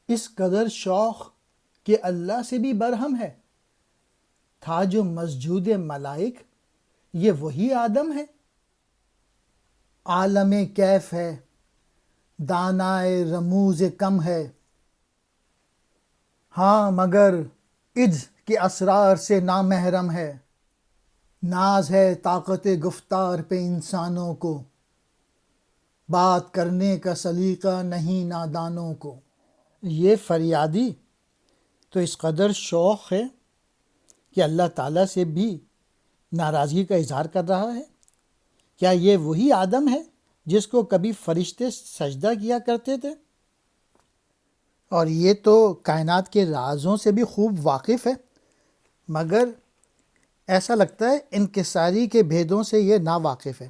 اس قدر شوق کہ اللہ سے بھی برہم ہے، تھا جو مسجود ملائک یہ وہی آدم ہے۔ عالم کیف ہے، دانائے رموز کم ہے، ہاں مگر عجز کے اسرار سے نامحرم ہے۔ ناز ہے طاقت گفتار پہ انسانوں کو، بات کرنے کا سلیقہ نہیں نادانوں کو۔ یہ فریادی تو اس قدر شوق ہے کہ اللہ تعالیٰ سے بھی ناراضگی کا اظہار کر رہا ہے۔ کیا یہ وہی آدم ہے جس کو کبھی فرشتے سجدہ کیا کرتے تھے؟ اور یہ تو کائنات کے رازوں سے بھی خوب واقف ہے، مگر ایسا لگتا ہے انکساری کے بھیدوں سے یہ نا واقف ہے۔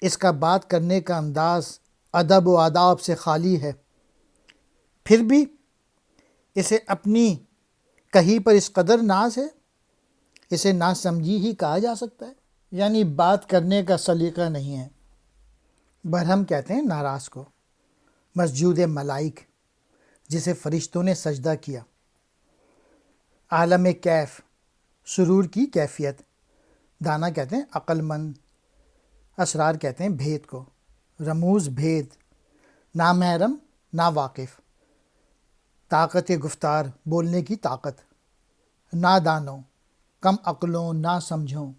اس کا بات کرنے کا انداز ادب و آداب سے خالی ہے، پھر بھی اسے اپنی کہی پر اس قدر ناز ہے، اسے ناسمجھی ہی کہا جا سکتا ہے، یعنی بات کرنے کا سلیقہ نہیں ہے۔ برہم کہتے ہیں ناراض کو، مسجود ملائک جسے فرشتوں نے سجدہ کیا۔ عالم کیف سرور کی کیفیت، دانا کہتے ہیں عقل مند، اسرار کہتے ہیں بھید کو، رموز بھید، نامحرم ناواقف، طاقت گفتار بولنے کی طاقت، نادانوں کم عقلوں نہ سمجھوں۔